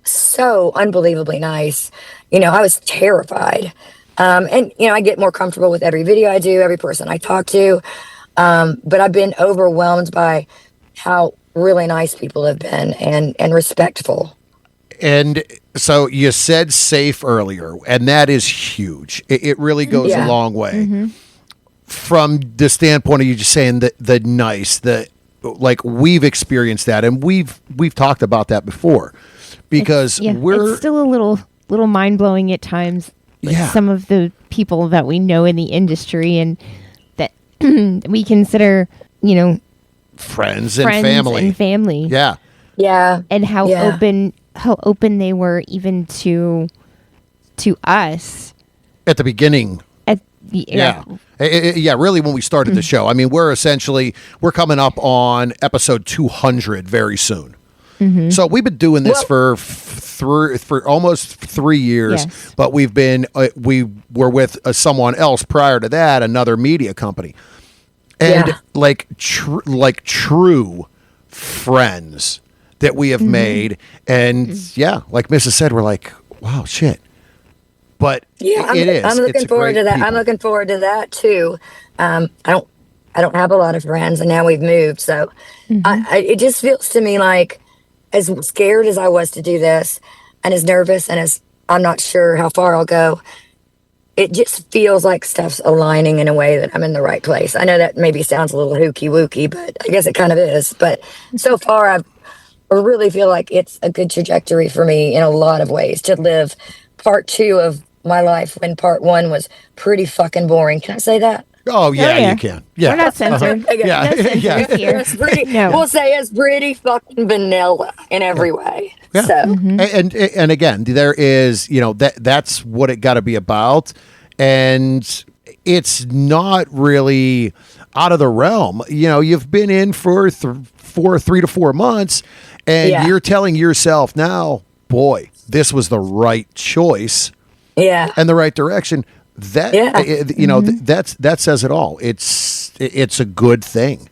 Speaker 3: so unbelievably nice. I was terrified. And I get more comfortable with every video I do, every person I talk to. But I've been overwhelmed by how really nice people have been and respectful.
Speaker 2: And so you said safe earlier, and that is huge. It really goes a long way. From the standpoint of you just saying the nice, like, we've experienced that, and we've talked about that before, because
Speaker 1: it's still a little mind blowing at times. Some of the people that we know in the industry and that we consider,
Speaker 2: friends and family.
Speaker 3: Yeah.
Speaker 1: And how open they were even to us
Speaker 2: at the beginning. Really, when we started the show. I mean, we're coming up on episode 200 very soon. So we've been doing this for almost 3 years, but we were with someone else prior to that, another media company, and like true friends that we have made, and like Mrs. said, we're like, wow, shit. But it is.
Speaker 3: I'm looking forward to that.
Speaker 2: People.
Speaker 3: I'm looking forward to that too. I don't have a lot of friends, and now we've moved, so it just feels to me like, as scared as I was to do this, and as nervous, and as I'm not sure how far I'll go, it just feels like stuff's aligning in a way that I'm in the right place. I know that maybe sounds a little hooky-wooky, but I guess it kind of is. But so far, I really feel like it's a good trajectory for me in a lot of ways to live part 2 of my life when part 1 was pretty fucking boring. Can I say that?
Speaker 2: Oh, yeah, you can. Yeah.
Speaker 1: We're not censored.
Speaker 3: Okay.
Speaker 2: Yeah.
Speaker 1: No censors here.
Speaker 3: It's pretty,
Speaker 1: No.
Speaker 3: We'll say it's pretty fucking vanilla in every way.
Speaker 2: Yeah.
Speaker 3: So.
Speaker 2: And again, there is, that's what it got to be about. And it's not really out of the realm. You've been in for 3 to 4 months, and you're telling yourself now, boy, this was the right choice.
Speaker 3: Yeah.
Speaker 2: And the right direction. That that says it all. It's a good thing.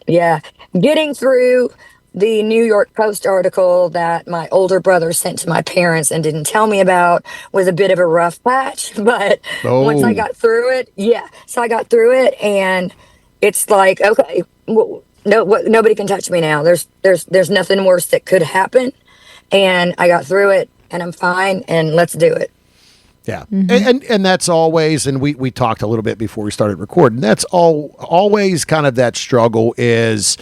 Speaker 3: Yeah. Getting through the New York Post article that my older brother sent to my parents and didn't tell me about was a bit of a rough patch, but once I got through it, so I got through it, and it's like, okay, nobody can touch me now. There's nothing worse that could happen, and I got through it, and I'm fine, and let's do it.
Speaker 2: Yeah. And that's always, and we talked a little bit before we started recording, that's always kind of that struggle is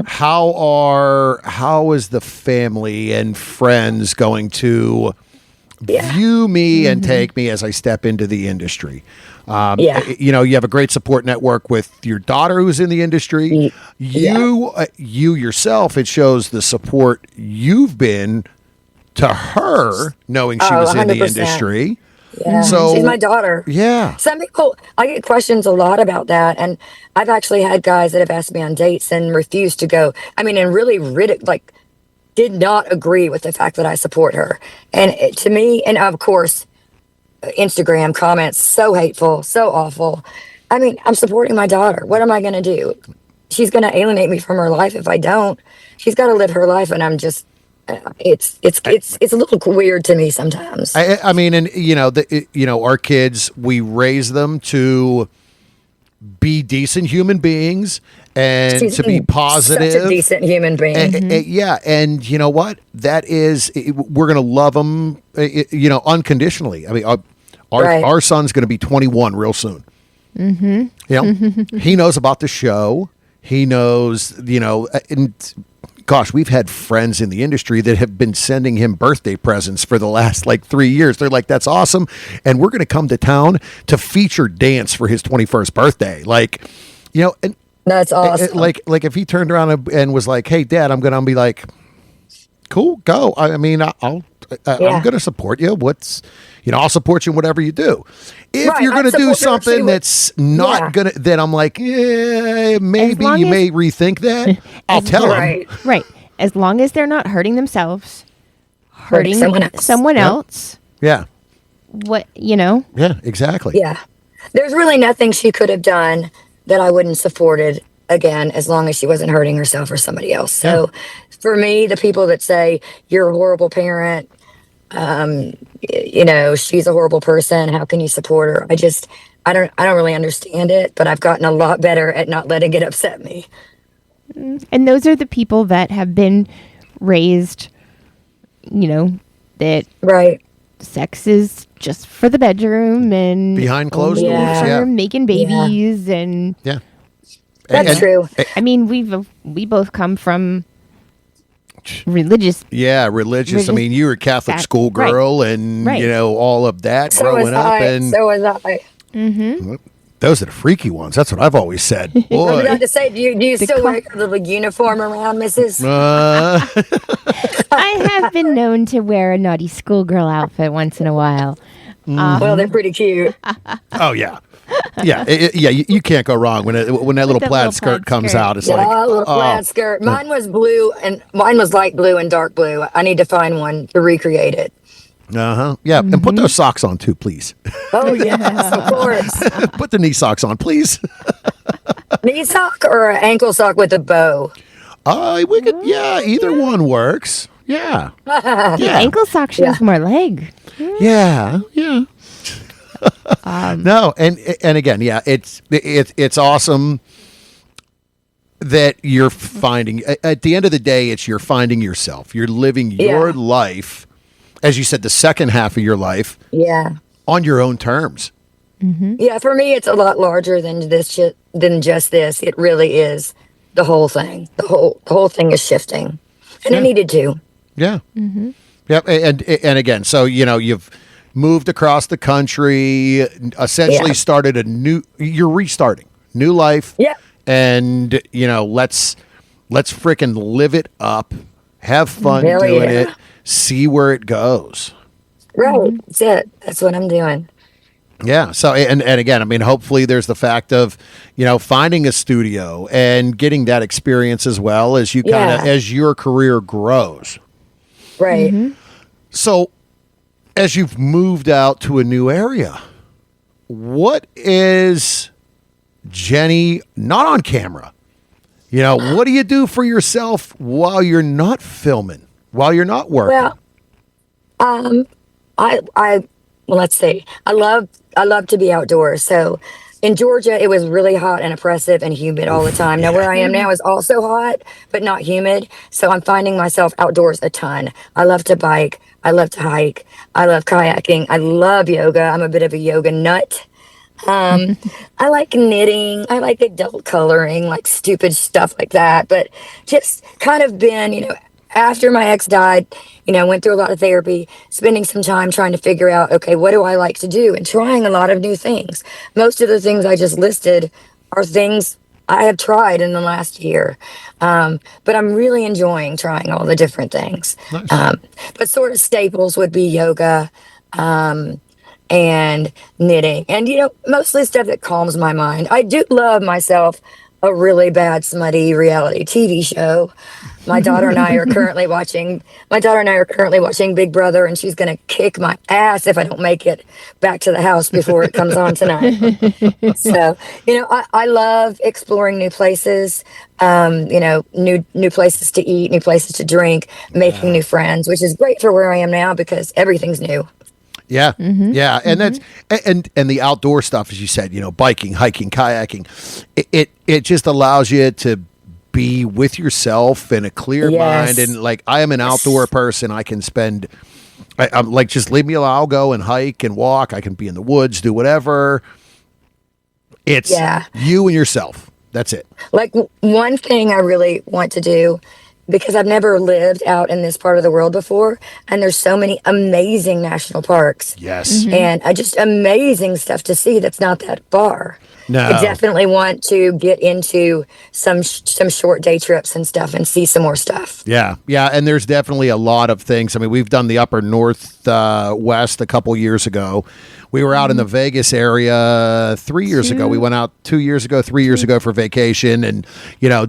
Speaker 2: how is the family and friends going to view me and take me as I step into the industry? You have a great support network with your daughter who's in the industry. You yourself, it shows the support you've been to her, knowing she was in the
Speaker 3: 100%.
Speaker 2: industry.
Speaker 3: Yeah,
Speaker 2: so,
Speaker 3: she's my daughter.
Speaker 2: Yeah.
Speaker 3: Some people, I get questions a lot about that, and I've actually had guys that have asked me on dates and refused to go. I mean, and really did not agree with the fact that I support her. And to me, and of course, Instagram comments, so hateful, so awful. I mean, I'm supporting my daughter. What am I going to do? She's going to alienate me from her life if I don't. She's got to live her life, and I'm just. It's a little weird to me sometimes.
Speaker 2: I mean, and our kids, we raise them to be decent human beings and
Speaker 3: She's
Speaker 2: to be positive.
Speaker 3: Such a decent human being.
Speaker 2: Yeah, and you know what? That is, we're going to love them, unconditionally. I mean, our son's going to be 21 real soon. He knows about the show. He knows, and gosh, we've had friends in the industry that have been sending him birthday presents for the last 3 years. They're like, that's awesome. And we're going to come to town to feature dance for his 21st birthday. And
Speaker 3: that's awesome.
Speaker 2: Like if he turned around and was like, hey, Dad, I'm going to be like, cool, go. I'm going to support you. I'll support you in whatever you do. If you're going to do something that's not going to, then I'm like, maybe you may rethink that. I'll tell him.
Speaker 1: Right. As long as they're not hurting themselves, hurting someone else.
Speaker 2: Yeah.
Speaker 1: Yeah,
Speaker 2: exactly.
Speaker 3: Yeah. There's really nothing she could have done that I wouldn't supported, again, as long as she wasn't hurting herself or somebody else. So for me, the people that say you're a horrible parent, she's a horrible person, how can you support her? I don't really understand it, but I've gotten a lot better at not letting it upset me.
Speaker 1: And those are the people that have been raised, that sex is just for the bedroom and
Speaker 2: behind closed doors,
Speaker 1: making babies and
Speaker 3: that's true.
Speaker 1: I mean, we both come from religious.
Speaker 2: I mean, you were a Catholic schoolgirl and, all of that growing up. And
Speaker 3: so was I.
Speaker 1: Mm-hmm.
Speaker 2: Those are the freaky ones. That's what I've always said. Boy.
Speaker 3: I was about to say, do you still wear your little uniform around, Mrs.?
Speaker 1: I have been known to wear a naughty schoolgirl outfit once in a while.
Speaker 3: Well, they're pretty cute.
Speaker 2: Oh, yeah. You can't go wrong when that little plaid skirt comes out. It's
Speaker 3: little plaid skirt. Mine was blue, and mine was light blue and dark blue. I need to find one to recreate it.
Speaker 2: Yeah, and put those socks on too, please.
Speaker 3: Oh yes, of course.
Speaker 2: Put the knee socks on, please.
Speaker 3: Knee sock or an ankle sock with a bow?
Speaker 2: We could. Yeah, either one works. Yeah.
Speaker 1: Ankle sock shows more leg.
Speaker 2: Yeah. No, and again, it's awesome that you're finding. At the end of the day, you're finding yourself. You're living your life, as you said, the second half of your life.
Speaker 3: Yeah.
Speaker 2: On your own terms.
Speaker 3: Mm-hmm. Yeah, for me, it's a lot larger than than just this. It really is the whole thing. The whole thing is shifting, and it needed to.
Speaker 2: Yeah. Mm-hmm. Yep. And again, so you've moved across the country, essentially started you're restarting new life.
Speaker 3: Yeah.
Speaker 2: And let's frickin' live it up, have fun doing it, see where it goes.
Speaker 3: Right. That's it. That's what I'm doing.
Speaker 2: Yeah. So, and again, I mean, hopefully there's the fact of, finding a studio and getting that experience as well as you as your career grows.
Speaker 3: Right. Mm-hmm.
Speaker 2: So, as you've moved out to a new area, what is Jennie not on camera? What do you do for yourself while you're not filming, while you're not working?
Speaker 3: Well, let's see. I love to be outdoors. So in Georgia, it was really hot and oppressive and humid all the time. Now, where I am now is also hot, but not humid. So I'm finding myself outdoors a ton. I love to bike. I love to hike. I love kayaking. I love yoga. I'm a bit of a yoga nut. I like knitting. I like adult coloring, like stupid stuff like that. But just kind of been, after my ex died, went through a lot of therapy, spending some time trying to figure out, okay, what do I like to do? And trying a lot of new things. Most of the things I just listed are things I have tried in the last year. But I'm really enjoying trying all the different things.
Speaker 2: Nice.
Speaker 3: But sort of staples would be yoga, and knitting. And, mostly stuff that calms my mind. I do love myself a really bad, smutty reality TV show. My daughter and I are currently watching Big Brother, and she's going to kick my ass if I don't make it back to the house before it comes on tonight. So, I love exploring new places, new places to eat, new places to drink, making new friends, which is great for where I am now because everything's new.
Speaker 2: Yeah, yeah, and that's and the outdoor stuff, as you said, biking, hiking, kayaking, it just allows you to be with yourself in a clear
Speaker 3: Yes.
Speaker 2: mind. And like, I am an outdoor person. I can spend, I'm like, just leave me alone. I'll go and hike and walk. I can be in the woods, do whatever. It's you and yourself. That's it.
Speaker 3: Like one thing I really want to do, because I've never lived out in this part of the world before, and there's so many amazing national parks.
Speaker 2: Yes.
Speaker 3: And just amazing stuff to see that's not that far.
Speaker 2: No.
Speaker 3: I definitely want to get into some short day trips and stuff and see some more stuff.
Speaker 2: Yeah, yeah, and there's definitely a lot of things. I mean, we've done the upper northwest a couple years ago. We were out in the Vegas area 3 years ago. We went out 2 years ago, 3 years ago for vacation, and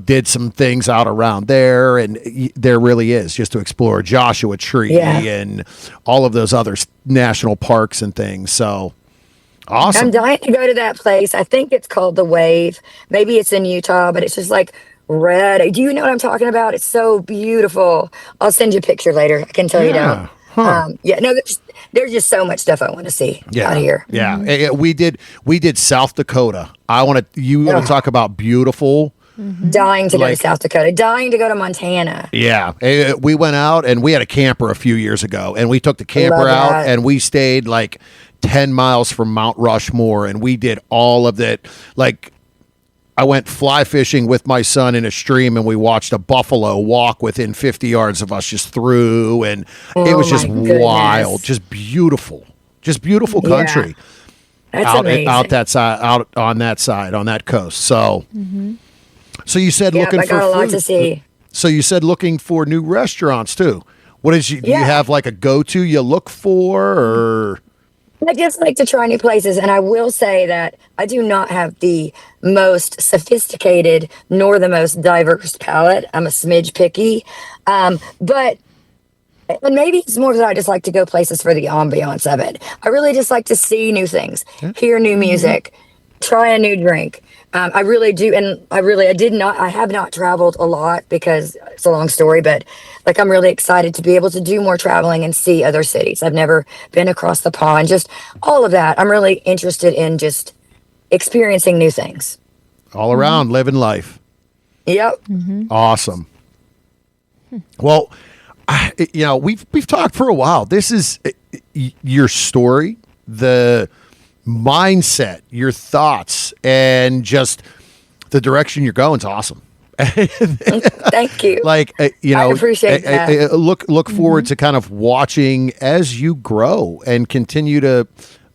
Speaker 2: did some things out around there. And there really is just to explore Joshua Tree and all of those other national parks and things. So. Awesome.
Speaker 3: I'm dying to go to that place. I think it's called The Wave. Maybe it's in Utah, but it's just like red. Do you know what I'm talking about? It's so beautiful. I'll send you a picture later. I can tell you now. No, there's just so much stuff I want to see out here.
Speaker 2: Yeah. We did South Dakota. You want to talk about beautiful.
Speaker 3: Dying to go to South Dakota, dying to go to Montana.
Speaker 2: Yeah. We went out and we had a camper a few years ago, and we took the camper out and we stayed like 10 miles from Mount Rushmore, and we did all of that. Like, I went fly fishing with my son in a stream, and we watched a buffalo walk within 50 yards of us just through, and it was just wild, just beautiful country.
Speaker 3: That's amazing.
Speaker 2: Out on that coast. So, so you said looking
Speaker 3: I
Speaker 2: for
Speaker 3: got a lot
Speaker 2: food.
Speaker 3: to see.
Speaker 2: So you said looking for new restaurants too. What is do you have like a go-to you look for, or?
Speaker 3: I just like to try new places, and I will say that I do not have the most sophisticated nor the most diverse palate. I'm a smidge picky, but and maybe it's more that I just like to go places for the ambiance of it. I really just like to see new things, hear new music, try a new drink. I really do, and I have not traveled a lot because it's a long story, but like I'm really excited to be able to do more traveling and see other cities. I've never been across the pond, just all of that. I'm really interested in just experiencing new things.
Speaker 2: All around, living life.
Speaker 3: Yep.
Speaker 2: Awesome. Well, we've talked for a while. This is your story, the mindset, your thoughts, and just the direction you're going is awesome.
Speaker 3: Thank you.
Speaker 2: Like,
Speaker 3: I appreciate that.
Speaker 2: Look forward to kind of watching as you grow and continue to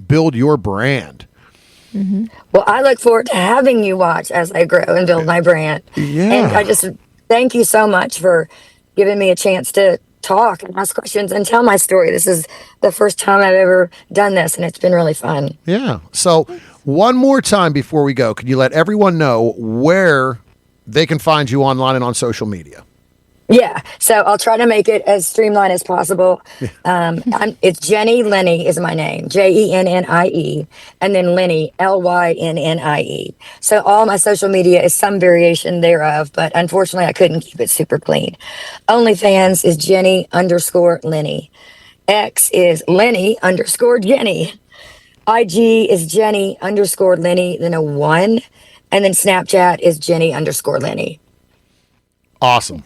Speaker 2: build your brand.
Speaker 3: Well, I look forward to having you watch as I grow and build my brand.
Speaker 2: Yeah.
Speaker 3: And I just thank you so much for giving me a chance to talk and ask questions and tell my story. This is the first time I've ever done this, and it's been really fun.
Speaker 2: Yeah. So one more time before we go, can you let everyone know where they can find you online and on social media?
Speaker 3: Yeah. So I'll try to make it as streamlined as possible. It's Jennie Lynnie is my name, Jennie, and then Lynnie, Lynnie. So all my social media is some variation thereof, but unfortunately I couldn't keep it super clean. OnlyFans is Jennie_Lynnie. X is Lynnie_Jennie. IG is Jennie_Lynnie, then a 1. And then Snapchat is Jennie_Lynnie.
Speaker 2: Awesome.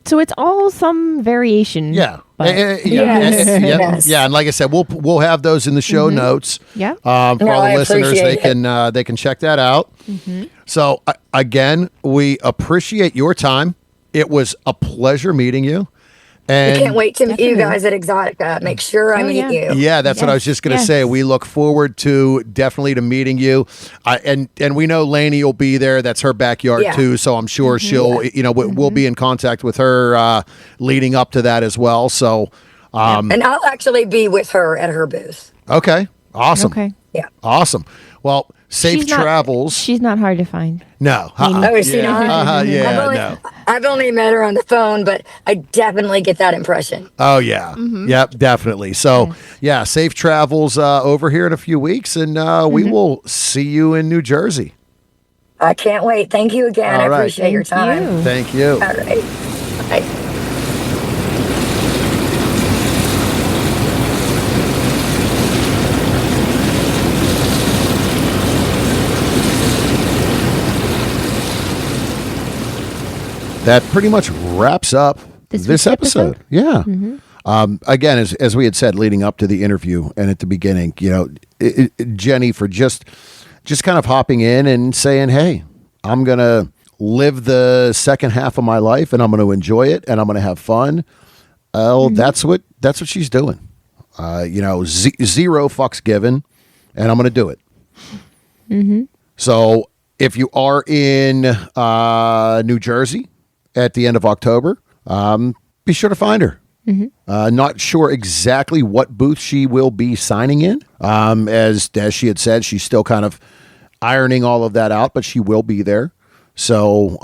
Speaker 1: So it's all some variation.
Speaker 2: Yeah.
Speaker 3: Yes.
Speaker 2: Yeah. And like I said, we'll have those in the show notes.
Speaker 1: Yeah.
Speaker 2: For all the listeners, they can check that out. So again, we appreciate your time. It was a pleasure meeting you. And
Speaker 3: I can't wait to meet you guys at Exotica. Make sure I meet you.
Speaker 2: Yeah, that's what I was just going to say. We look forward to meeting you. And we know Lynnie will be there. That's her backyard too. So I'm sure she'll, we'll be in contact with her leading up to that as well. So,
Speaker 3: and I'll actually be with her at her booth.
Speaker 2: Okay. Awesome.
Speaker 1: Okay.
Speaker 3: Yeah.
Speaker 2: Awesome. Well, safe travels.
Speaker 1: She's not hard to find.
Speaker 2: No.
Speaker 3: Oh, is she not?
Speaker 2: No.
Speaker 3: I've only met her on the phone, but I definitely get that impression.
Speaker 2: Oh, yeah. Yep, definitely. So, safe travels over here in a few weeks, and we will see you in New Jersey.
Speaker 3: I can't wait. Thank you again.
Speaker 2: All right.
Speaker 3: I appreciate your time.
Speaker 2: Thank you.
Speaker 3: All right. Bye.
Speaker 2: that pretty much wraps up
Speaker 1: This
Speaker 2: this
Speaker 1: week's episode?
Speaker 2: Yeah. Again, as we had said leading up to the interview and at the beginning, Jennie for just kind of hopping in and saying, hey, I'm going to live the second half of my life and I'm going to enjoy it and I'm going to have fun. That's what she's doing. Zero fucks given, and I'm going to do it. So if you are in New Jersey at the end of October, be sure to find her. Not sure exactly what booth she will be signing in. As she had said, she's still kind of ironing all of that out, but she will be there. So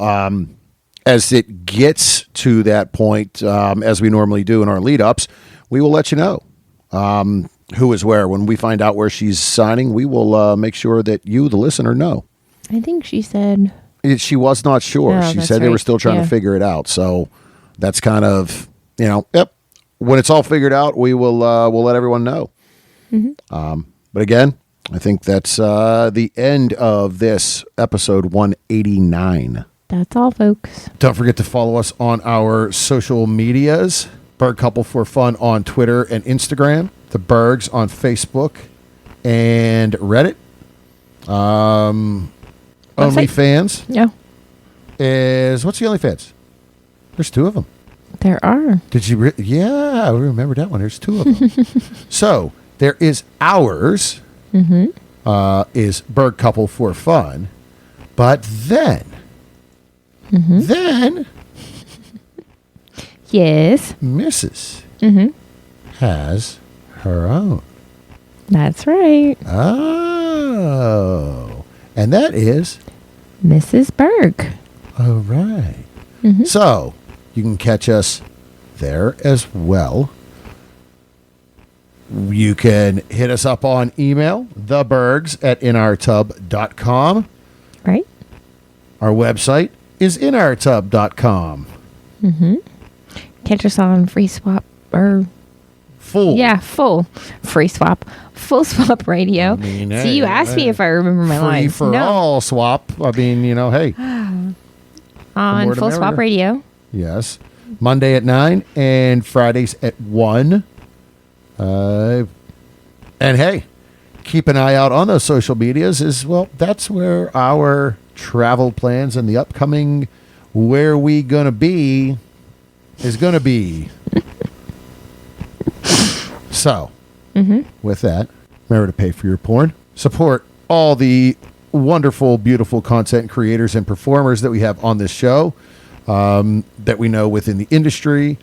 Speaker 2: as it gets to that point, as we normally do in our lead-ups, we will let you know who is where. When we find out where she's signing, we will make sure that you, the listener, know.
Speaker 1: I think she said...
Speaker 2: She was not sure.
Speaker 1: Oh,
Speaker 2: she
Speaker 1: that's
Speaker 2: said they were
Speaker 1: right.
Speaker 2: still trying to figure it out. So that's kind of, yep. When it's all figured out, we'll let everyone know. But again, I think that's the end of this episode 189.
Speaker 1: That's all, folks.
Speaker 2: Don't forget to follow us on our social medias. Berg Couple for Fun on Twitter and Instagram. The Bergs on Facebook and Reddit. OnlyFans
Speaker 1: Yeah.
Speaker 2: what's the OnlyFans? There's two of them.
Speaker 1: There are.
Speaker 2: Did you? Yeah, I remember that one. There's two of them. So there is ours. Is Berg Couple for Fun, but then
Speaker 1: Yes.
Speaker 2: Mrs. has her own.
Speaker 1: That's right.
Speaker 2: Oh, and that is
Speaker 1: Mrs. Berg.
Speaker 2: all right. So you can catch us there as well. You can hit us up on email, thebergs@inourtub.com.
Speaker 1: Right?
Speaker 2: Our website is inourtub.com.
Speaker 1: Catch us on Free Swap or...
Speaker 2: Full.
Speaker 1: Yeah, full Free Swap. Full Swap Radio.
Speaker 2: I mean,
Speaker 1: See, you asked me if I remember my
Speaker 2: Free
Speaker 1: lines.
Speaker 2: for all swap. I mean, hey.
Speaker 1: On
Speaker 2: more
Speaker 1: Full
Speaker 2: the
Speaker 1: Swap
Speaker 2: merrier.
Speaker 1: Radio.
Speaker 2: Yes. Monday at 9 and Fridays at 1. And hey, keep an eye out on those social medias that's where our travel plans and the upcoming where we gonna be is gonna be. So, with that, remember to pay for your porn. Support all the wonderful, beautiful content creators and performers that we have on this show, that we know within the industry.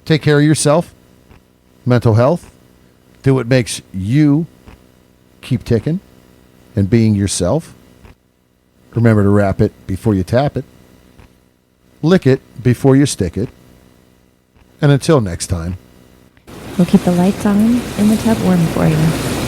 Speaker 2: Take care of yourself. Mental health. Do what makes you keep ticking and being yourself. Remember to wrap it before you tap it. Lick it before you stick it. And until next time.
Speaker 1: We'll keep the lights on and the tub warm for you.